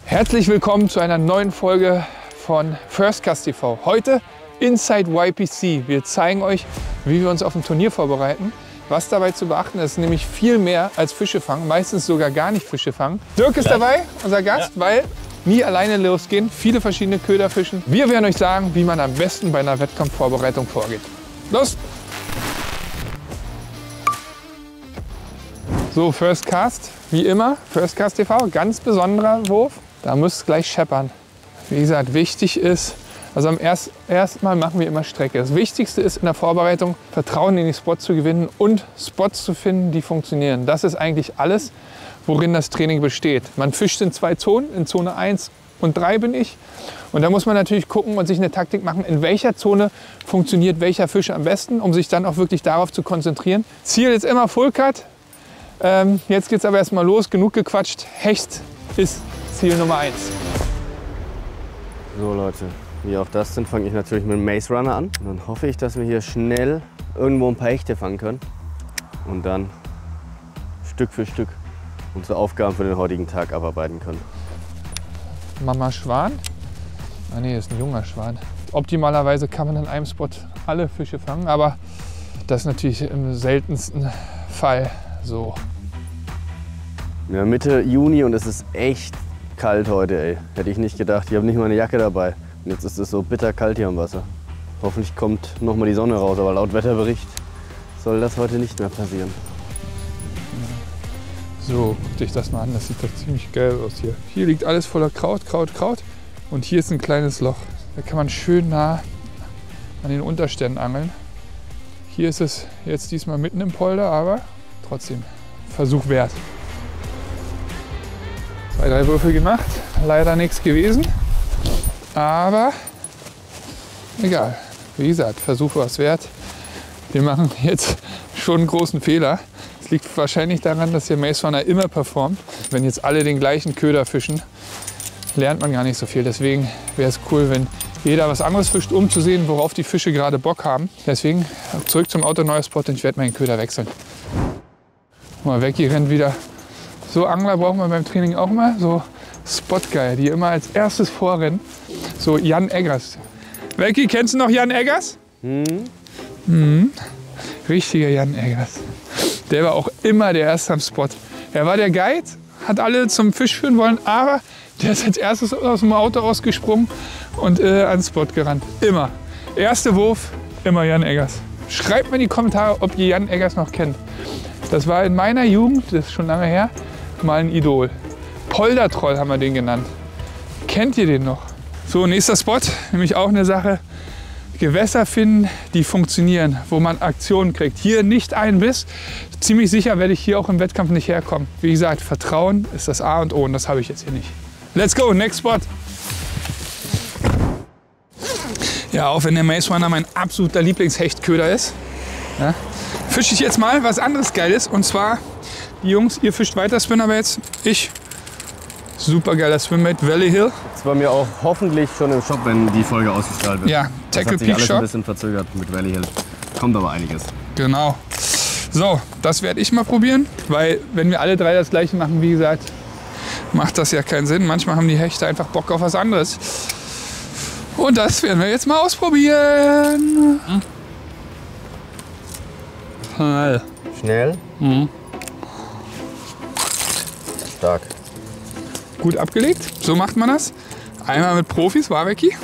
Herzlich willkommen zu einer neuen Folge von First Cast TV. Heute Inside YPC. Wir zeigen euch, wie wir uns auf ein Turnier vorbereiten. Was dabei zu beachten ist, nämlich viel mehr als Fische fangen, meistens sogar gar nicht Fische fangen. Dirk ist dabei, unser Gast, weil nie alleine losgehen, viele verschiedene Köder fischen. Wir werden euch sagen, wie man am besten bei einer Wettkampfvorbereitung vorgeht. Los! So, First Cast, wie immer, First Cast TV, ganz besonderer Wurf. Da muss es gleich scheppern. Wie gesagt, wichtig ist, also am ersten Mal machen wir immer Strecke. Das Wichtigste ist in der Vorbereitung, Vertrauen in die Spots zu gewinnen und Spots zu finden, die funktionieren. Das ist eigentlich alles, worin das Training besteht. Man fischt in 2 Zonen, in Zone 1 und 3 bin ich. Und da muss man natürlich gucken und sich eine Taktik machen, in welcher Zone funktioniert welcher Fisch am besten, um sich dann auch wirklich darauf zu konzentrieren. Ziel ist immer Full Cut. Jetzt geht es aber erstmal los, genug gequatscht. Hecht ist Ziel Nummer 1. So Leute, wie auch das sind, fange ich natürlich mit dem Maze Runner an. Und dann hoffe ich, dass wir hier schnell irgendwo ein paar Hechte fangen können. Und dann Stück für Stück unsere Aufgaben für den heutigen Tag abarbeiten können. Mama Schwan? Ah ne, ist ein junger Schwan. Optimalerweise kann man an einem Spot alle Fische fangen, aber das ist natürlich im seltensten Fall so. Ja, Mitte Juni und es ist echt kalt heute, ey. Hätte ich nicht gedacht. Ich habe nicht mal eine Jacke dabei. Und jetzt ist es so bitter kalt hier am Wasser. Hoffentlich kommt noch mal die Sonne raus, aber laut Wetterbericht soll das heute nicht mehr passieren. So, guck dich das mal an, das sieht doch ziemlich geil aus hier. Hier liegt alles voller Kraut. Und hier ist ein kleines Loch. Da kann man schön nah an den Unterständen angeln. Hier ist es jetzt diesmal mitten im Polder, aber trotzdem Versuch wert. 2, 3 Würfel gemacht, leider nichts gewesen, aber egal. Wie gesagt, Versuch war es wert. Wir machen jetzt schon einen großen Fehler. Es liegt wahrscheinlich daran, dass der Maze Runner immer performt. Wenn jetzt alle den gleichen Köder fischen, lernt man gar nicht so viel. Deswegen wäre es cool, wenn jeder was anderes fischt, um zu sehen, worauf die Fische gerade Bock haben. Deswegen zurück zum Auto, neuer Spot, und ich werde meinen Köder wechseln. Mal weg, hier rennt wieder. So Angler brauchen wir beim Training auch mal, so Spotguy, die immer als erstes vorrennen. So Jan Eggers. Welki, kennst du noch Jan Eggers? Richtiger Jan Eggers. Der war auch immer der Erste am Spot. Er war der Guide, hat alle zum Fisch führen wollen, aber der ist als erstes aus dem Auto rausgesprungen und ans Spot gerannt. Immer. Erster Wurf, immer Jan Eggers. Schreibt mir in die Kommentare, ob ihr Jan Eggers noch kennt. Das war in meiner Jugend, das ist schon lange her, mal ein Idol. Poldertroll haben wir den genannt. Kennt ihr den noch? So, nächster Spot, nämlich auch eine Sache. Gewässer finden, die funktionieren, wo man Aktionen kriegt. Hier nicht ein Biss. Ziemlich sicher werde ich hier auch im Wettkampf nicht herkommen. Wie gesagt, Vertrauen ist das A und O und das habe ich jetzt hier nicht. Let's go, next Spot. Ja, auch wenn der Maze Runner mein absoluter Lieblingshechtköder ist, ja, fische ich jetzt mal was anderes Geiles. Und zwar, die Jungs, ihr fischt weiter Spin, aber jetzt ich. Super geiler Swimmate, Valley Hill. Das war mir auch hoffentlich schon im Shop, wenn die Folge ausgestrahlt wird. Ja, Tackle Peak Shop. Das hat sich alles ein bisschen verzögert mit Valley Hill. Kommt aber einiges. Genau. So, das werde ich mal probieren, weil wenn wir alle 3 das gleiche machen, wie gesagt, macht das ja keinen Sinn. Manchmal haben die Hechte einfach Bock auf was anderes. Und das werden wir jetzt mal ausprobieren. Schnell. Stark. Gut abgelegt, so macht man das. Einmal mit Profis, war Becky.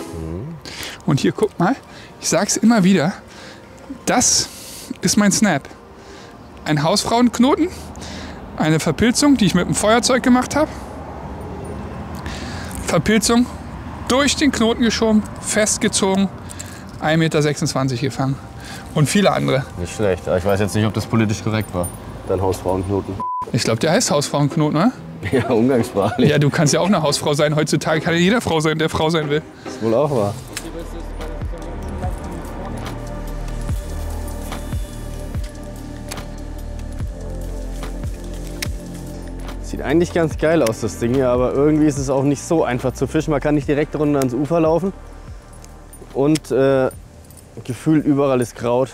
Und hier, guck mal, ich sag's immer wieder, das ist mein Snap. Ein Hausfrauenknoten, eine Verpilzung, die ich mit dem Feuerzeug gemacht habe. Verpilzung durch den Knoten geschoben, festgezogen, 1,26 Meter gefangen. Und viele andere. Nicht schlecht, aber ich weiß jetzt nicht, ob das politisch korrekt war. Dein Hausfrauenknoten. Ich glaube, der heißt Hausfrauenknoten, oder? Ja, umgangssprachlich. Ja, du kannst ja auch eine Hausfrau sein. Heutzutage kann ja jeder Frau sein, der Frau sein will. Das ist wohl auch wahr. Sieht eigentlich ganz geil aus, das Ding hier, aber irgendwie ist es auch nicht so einfach zu fischen. Man kann nicht direkt runter ans Ufer laufen. Und gefühlt überall ist Kraut.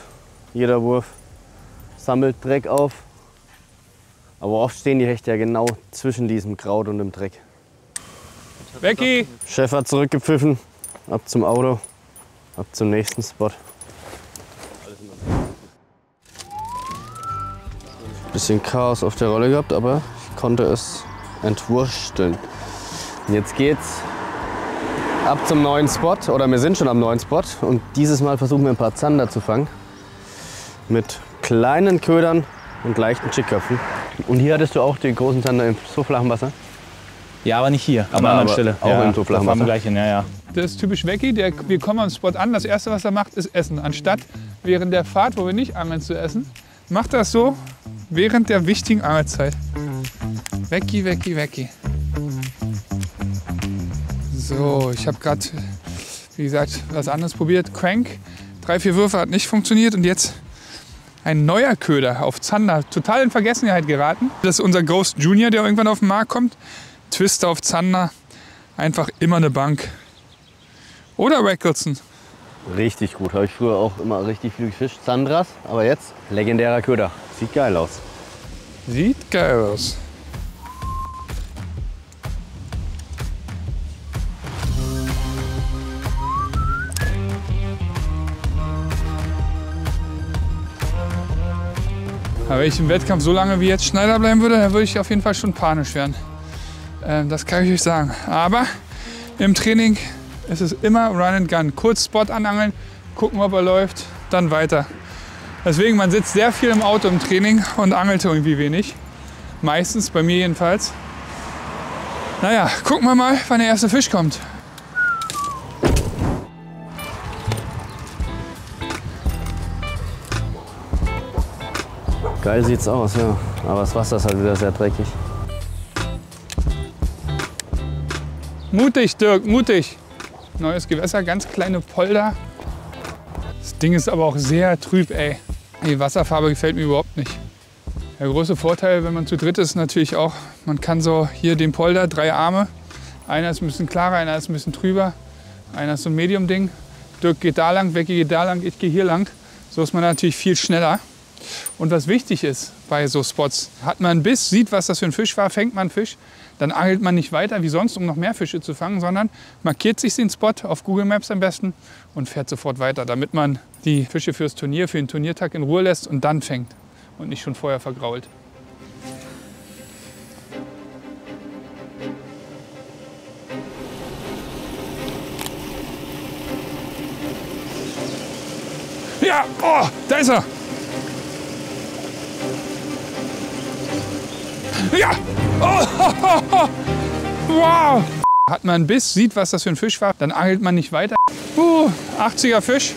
Jeder Wurf sammelt Dreck auf. Aber oft stehen die Hechte ja genau zwischen diesem Kraut und dem Dreck. Becky! Chef hat zurückgepfiffen. Ab zum Auto. Ab zum nächsten Spot. Bisschen Chaos auf der Rolle gehabt, aber ich konnte es entwursteln. Und jetzt geht's ab zum neuen Spot, oder wir sind schon am neuen Spot. Und dieses Mal versuchen wir ein paar Zander zu fangen. Mit kleinen Ködern und leichten Chickköpfen. Und hier hattest du auch die großen Zander im so flachen Wasser? Ja, aber nicht hier, an einer anderen Stelle. Auch im so flachen Wasser? Gleichen, ja. Das ist typisch Becky. Wir kommen am Spot an. Das Erste, was er macht, ist Essen. Anstatt während der Fahrt, wo wir nicht angeln, zu essen, macht er es so während der wichtigen Angelzeit. Becky, Becky, Becky. So, ich habe gerade, wie gesagt, was anderes probiert. Crank. 3, 4 Würfe hat nicht funktioniert. Und jetzt ein neuer Köder auf Zander. Total in Vergessenheit geraten. Das ist unser Ghost Junior, der irgendwann auf den Markt kommt. Twister auf Zander. Einfach immer eine Bank. Oder Rackelson. Richtig gut. Habe ich früher auch immer richtig viel gefischt. Sandras, aber jetzt legendärer Köder. Sieht geil aus. Sieht geil aus. Aber wenn ich im Wettkampf so lange wie jetzt Schneider bleiben würde, dann würde ich auf jeden Fall schon panisch werden. Das kann ich euch sagen. Aber im Training ist es immer Run and Gun. Kurz Spot anangeln, gucken, ob er läuft, dann weiter. Deswegen, man sitzt sehr viel im Auto im Training und angelt irgendwie wenig. Meistens, bei mir jedenfalls. Naja, gucken wir mal, wann der erste Fisch kommt. Geil sieht's aus, ja. Aber das Wasser ist halt wieder sehr dreckig. Mutig, Dirk, mutig. Neues Gewässer, ganz kleine Polder. Das Ding ist aber auch sehr trüb, ey. Die Wasserfarbe gefällt mir überhaupt nicht. Der große Vorteil, wenn man zu dritt ist, natürlich auch, man kann so hier den Polder, 3 Arme. Einer ist ein bisschen klarer, einer ist ein bisschen trüber. Einer ist so ein Medium-Ding. Dirk geht da lang, Becky geht da lang, ich gehe hier lang. So ist man natürlich viel schneller. Und was wichtig ist bei so Spots, hat man einen Biss, sieht, was das für ein Fisch war, fängt man einen Fisch, dann angelt man nicht weiter wie sonst, um noch mehr Fische zu fangen, sondern markiert sich den Spot auf Google Maps am besten und fährt sofort weiter, damit man die Fische fürs Turnier, für den Turniertag in Ruhe lässt und dann fängt und nicht schon vorher vergrault. Ja, oh, da ist er! Ja! Oh, wow! Hat man einen Biss, sieht, was das für ein Fisch war, dann angelt man nicht weiter. 80er Fisch.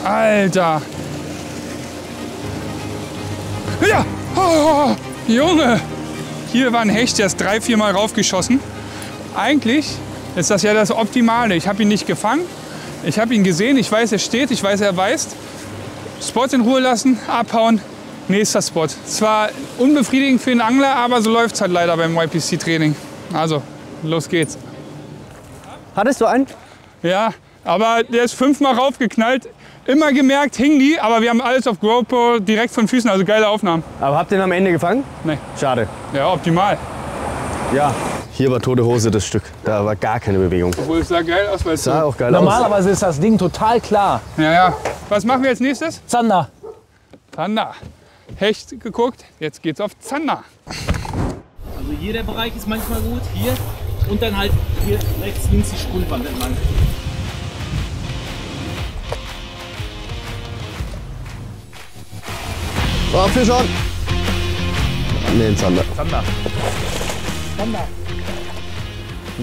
Alter! Ja! Oh, Junge! Hier war ein Hecht, der ist 3, 4 Mal raufgeschossen. Eigentlich ist das ja das Optimale. Ich habe ihn nicht gefangen. Ich habe ihn gesehen, ich weiß, er steht, ich weiß, er beißt. Spot in Ruhe lassen, abhauen. Nächster Spot. Zwar unbefriedigend für den Angler, aber so läuft es halt leider beim YPC-Training. Also, los geht's. Hattest du einen? Ja, aber der ist 5 Mal raufgeknallt. Immer gemerkt, hing die, aber wir haben alles auf GoPro direkt von Füßen, also geile Aufnahmen. Aber habt ihr ihn am Ende gefangen? Nee. Schade. Ja, optimal. Ja. Hier war tote Hose das Stück. Da war gar keine Bewegung. Obwohl es sah geil aus, weil es Sah auch geil aus. Normalerweise ist das Ding total klar. Ja. Was machen wir als nächstes? Zander. Zander. Hecht geguckt, jetzt geht's auf Zander. Also hier der Bereich ist manchmal gut, hier und dann halt hier rechts, links die Sprungwand entlang. So, Fisch an! Nee, ein Zander. Zander.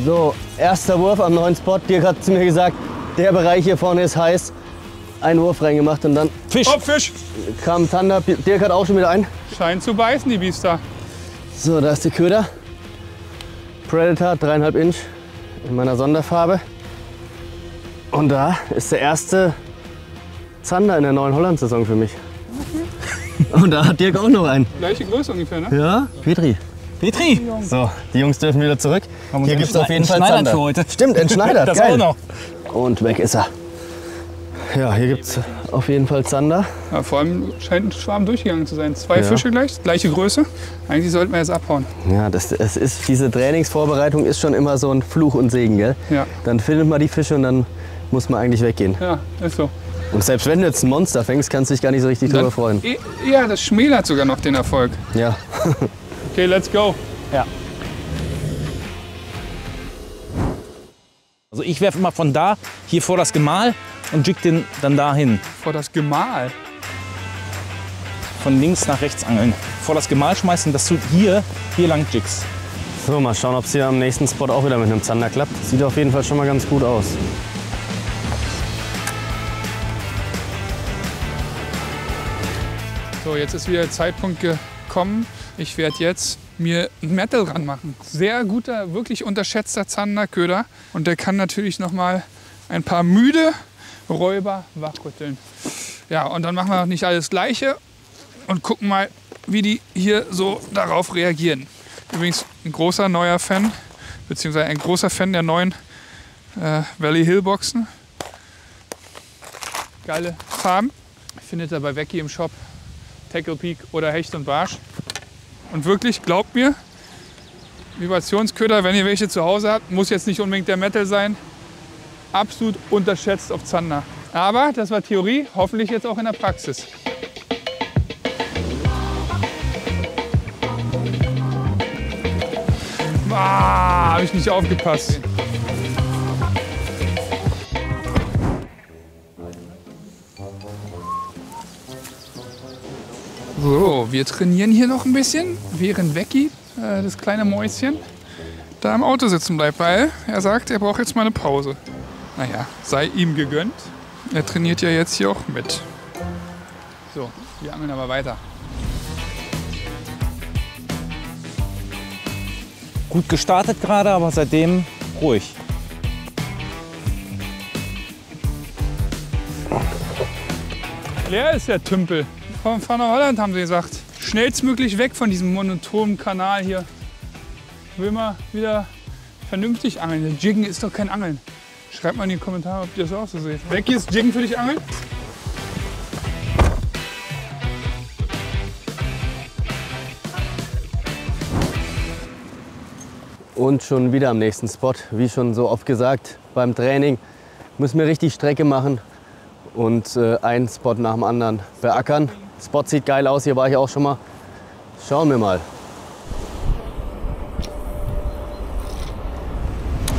So, erster Wurf am neuen Spot. Dirk hat zu mir gesagt, der Bereich hier vorne ist heiß. Einen Wurf reingemacht und dann Fisch. Oh, Fisch! kam Zander. Dirk hat auch schon wieder einen. Scheint zu beißen, die Biester. So, da ist der Köder. Predator, 3,5 Inch in meiner Sonderfarbe. Und da ist der erste Zander in der neuen Holland-Saison für mich. Und da hat Dirk auch noch einen. Gleiche Größe ungefähr, ne? Ja, Petri. Petri. So, die Jungs dürfen wieder zurück. Hier gibt es auf jeden Fall Schneider Zander. für heute. Stimmt, entschneidert. Das Geil. auch noch. Und weg ist er. Ja, hier gibt es auf jeden Fall Zander. Ja, vor allem scheint ein Schwarm durchgegangen zu sein. 2 Fische gleiche Größe. Eigentlich sollten wir jetzt abhauen. Ja, diese Trainingsvorbereitung ist schon immer so ein Fluch und Segen, gell? Ja. Dann findet man die Fische und dann muss man eigentlich weggehen. Ja, ist so. Und selbst wenn du jetzt ein Monster fängst, kannst du dich gar nicht so richtig drüber freuen. Ja, das schmälert sogar noch den Erfolg. Ja. Okay, let's go. Ja. Also ich werfe immer von da hier vor das Gemahl und jig den dann dahin. Vor das Gemahl. Von links nach rechts angeln. Vor das Gemahl schmeißen, dass du hier lang jiggst. So, mal schauen, ob es hier am nächsten Spot auch wieder mit einem Zander klappt. Sieht auf jeden Fall schon mal ganz gut aus. So, jetzt ist wieder der Zeitpunkt gekommen. Ich werde jetzt mir ein Metal ranmachen. Sehr guter, wirklich unterschätzter Zanderköder. Und der kann natürlich noch mal ein paar müde Räuber wachrütteln. Ja, und dann machen wir noch nicht alles Gleiche und gucken mal, wie die hier so darauf reagieren. Übrigens ein großer neuer Fan, beziehungsweise ein großer Fan der neuen Valley Hill Boxen. Geile Farben. Findet ihr bei Vecchi im Shop. Tackle Peak oder Hecht und Barsch. Und wirklich, glaubt mir, Vibrationsköder, wenn ihr welche zu Hause habt, muss jetzt nicht unbedingt der Metal sein. Absolut unterschätzt auf Zander. Aber das war Theorie, hoffentlich jetzt auch in der Praxis. Ah, habe ich nicht aufgepasst. So, wir trainieren hier noch ein bisschen, während Vecchi, das kleine Mäuschen, da im Auto sitzen bleibt, weil er sagt, er braucht jetzt mal eine Pause. Naja, sei ihm gegönnt. Er trainiert ja jetzt hier auch mit. So, wir angeln aber weiter. Gut gestartet gerade, aber seitdem ruhig. Leer ist der Tümpel. Von Holland haben sie gesagt. Schnellstmöglich weg von diesem monotonen Kanal hier. Ich will mal wieder vernünftig angeln. Jiggen ist doch kein Angeln. Schreibt mal in die Kommentare, ob ihr das auch so seht. Vecchi, ist Jiggen für dich Angeln? Und schon wieder am nächsten Spot. Wie schon so oft gesagt, beim Training müssen wir richtig Strecke machen und einen Spot nach dem anderen beackern. Spot sieht geil aus, hier war ich auch schon mal. Schauen wir mal.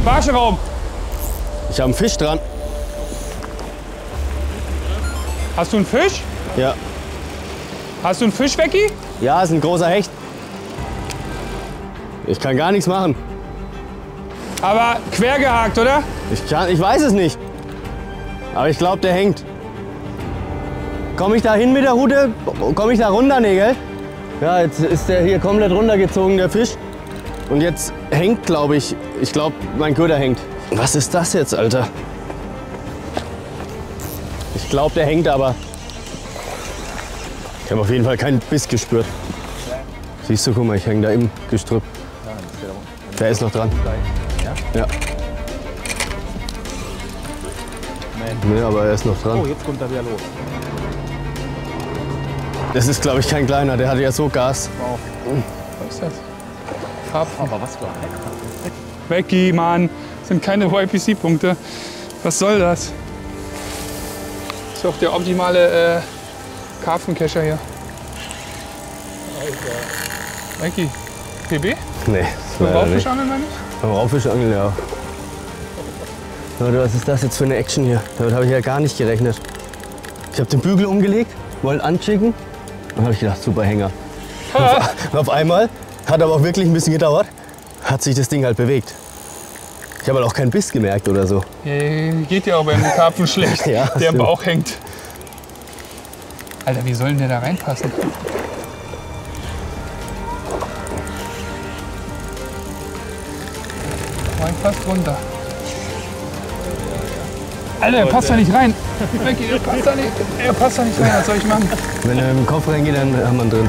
Barscheraum. Ich habe einen Fisch dran. Hast du einen Fisch? Ja. Hast du einen Fisch, Vecchi? Ja, ist ein großer Hecht. Ich kann gar nichts machen. Aber quer gehakt, oder? Ich weiß es nicht. Aber ich glaube, der hängt. Komme ich da hin mit der Rute? Komme ich da runter? Nee, gell? Ja, jetzt ist der hier komplett runtergezogen, der Fisch. Und jetzt hängt, glaube ich. Ich glaube, mein Köder hängt. Was ist das jetzt, Alter? Ich glaube, der hängt, aber ich habe auf jeden Fall keinen Biss gespürt. Siehst du, guck mal, ich hänge da im Gestrüpp. Der ist noch dran. Ja. Nee, aber er ist noch dran. Oh, jetzt kommt er wieder los. Das ist, glaube ich, kein kleiner. Der hatte ja so Gas. Wow. Was ist das? Karpfen. Aber was für ein Vecchi, Mann. Das sind keine YPC-Punkte. Was soll das? Das ist doch der optimale Karpfencacher hier. Vecchi. PB? Nee, Für Raubfischangeln, meine ich? Raubfischangeln, ja. Leute, was ist das jetzt für eine Action hier? Damit habe ich ja gar nicht gerechnet. Ich habe den Bügel umgelegt, wollte anschicken. Dann habe ich gedacht, super Hänger. Und auf einmal, hat aber auch wirklich ein bisschen gedauert, hat sich das Ding halt bewegt. Ich habe halt auch keinen Biss gemerkt oder so. Geht ja auch beim Karpfen schlecht, Ja, der im stimmt. Bauch hängt. Alter, wie soll denn der da reinpassen? Rein fast runter. Alter, er passt da nicht rein. Vecchi, er passt da nicht rein. Was soll ich machen? Wenn er mit dem Kopf reingeht, dann haben wir ihn drin.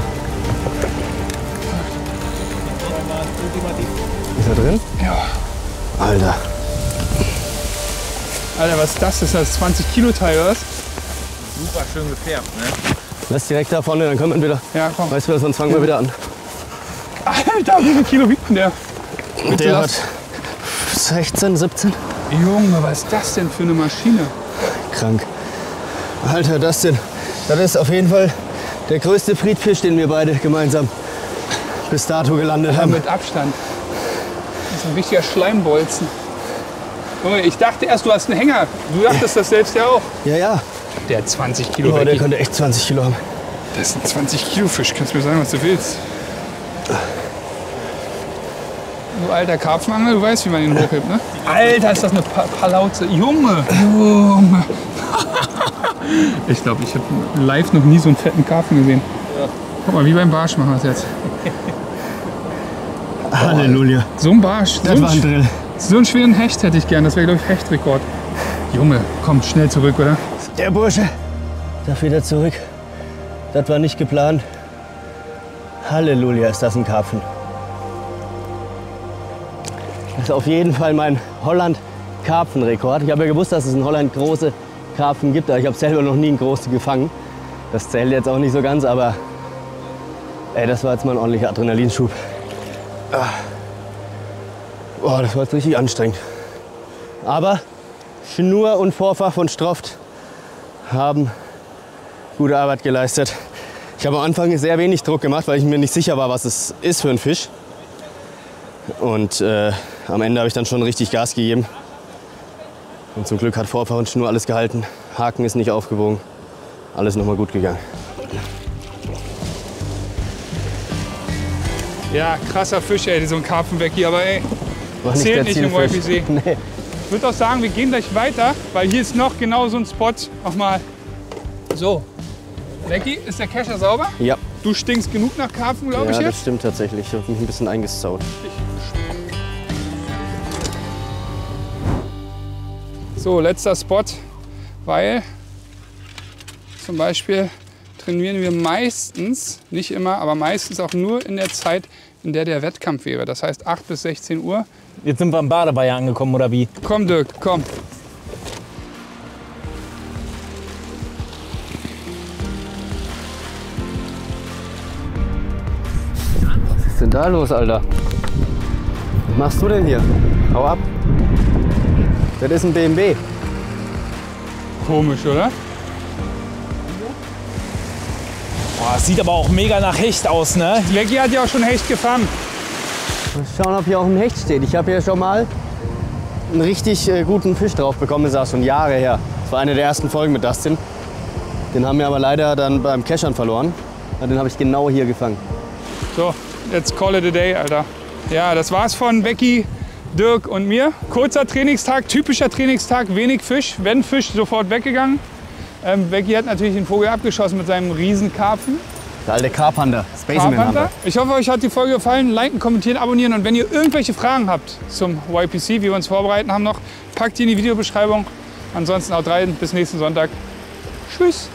Ist er drin? Ja. Alter. Alter, was ist das? Ist das 20 Kilo Teil oder was? Super schön gefärbt, ne? Lass direkt da vorne, dann können wir wieder. Ja, komm. Weißt du, sonst fangen wir wieder an. Alter, wie viel Kilo wiegt denn der? Der hat 16, 17. Junge, was ist das denn für eine Maschine? Krank. Alter, das ist auf jeden Fall der größte Friedfisch, den wir beide gemeinsam bis dato gelandet Ja, haben. mit Abstand. Das ist ein richtiger Schleimbolzen. Junge, ich dachte erst, du hast einen Hänger. Du dachtest das selbst ja auch. Ja, ja. Der hat 20 Kilo. Oh, der Becky. könnte echt 20 Kilo haben. Das ist ein 20 Kilo Fisch. Kannst du mir sagen, was du willst? Du alter Karpfenangler, du weißt, wie man ihn hochhebt, ne? Alter, ist das eine Palauze. Junge, Junge. Ich glaube, ich habe live noch nie so einen fetten Karpfen gesehen. Ja. Guck mal, wie beim Barsch machen wir das jetzt. Halleluja. So ein Barsch, Das war ein Drill. so einen schweren Hecht hätte ich gern. Das wäre, glaube ich, Hechtrekord. Junge, komm schnell zurück, oder? Der Bursche darf wieder zurück. Das war nicht geplant. Halleluja, ist das ein Karpfen. Das ist auf jeden Fall mein Holland-Karpfenrekord. Ich habe ja gewusst, dass es in Holland große Karpfen gibt, aber ich habe selber noch nie einen großen gefangen. Das zählt jetzt auch nicht so ganz, aber ey, das war jetzt mal ein ordentlicher Adrenalinschub. Boah, das war jetzt richtig anstrengend. Aber Schnur und Vorfach von Stroft haben gute Arbeit geleistet. Ich habe am Anfang sehr wenig Druck gemacht, weil ich mir nicht sicher war, was es ist für ein Fisch. Und am Ende habe ich dann schon richtig Gas gegeben. Und zum Glück hat Vorfach und Schnur alles gehalten. Haken ist nicht aufgebogen. Alles nochmal gut gegangen. Ja, krasser Fisch, ey, so ein Karpfenwecki. Aber ey, War zählt der nicht im Zielfisch. YPC. Nee. Ich würde auch sagen, wir gehen gleich weiter, weil hier ist noch genau so ein Spot. Nochmal. So. Becky, ist der Kescher sauber? Ja, Du stinkst genug nach Karpfen, glaube ich ja, das jetzt. stimmt tatsächlich. Ich habe mich ein bisschen eingesaut. So, letzter Spot, weil zum Beispiel trainieren wir meistens, nicht immer, aber meistens auch nur in der Zeit, in der der Wettkampf wäre. Das heißt 8 bis 16 Uhr. Jetzt sind wir am Badeweiher angekommen, oder wie? Komm Dirk, komm. Was ist denn da los, Alter? Was machst du denn hier? Hau ab. Das ist ein BMW. Komisch, oder? Boah, sieht aber auch mega nach Hecht aus, ne? Becky hat ja auch schon Hecht gefangen. Mal schauen, ob hier auch ein Hecht steht. Ich habe hier schon mal einen richtig guten Fisch drauf bekommen. Das ist auch schon Jahre her. Das war eine der ersten Folgen mit Dustin. Den haben wir aber leider dann beim Keschern verloren. Und den habe ich genau hier gefangen. So, jetzt call it a day, Alter. Ja, das war's von Becky, Dirk und mir. Kurzer Trainingstag, typischer Trainingstag, wenig Fisch. Wenn Fisch, sofort weggegangen. Becky hat natürlich den Vogel abgeschossen mit seinem Riesenkarpfen. Der alte Carpenter, Spaceman Carpenter. Ich hoffe, euch hat die Folge gefallen. Liken, kommentieren, abonnieren. Und wenn ihr irgendwelche Fragen habt zum YPC, wie wir uns vorbereiten haben noch, packt die in die Videobeschreibung. Ansonsten haut rein, bis nächsten Sonntag. Tschüss.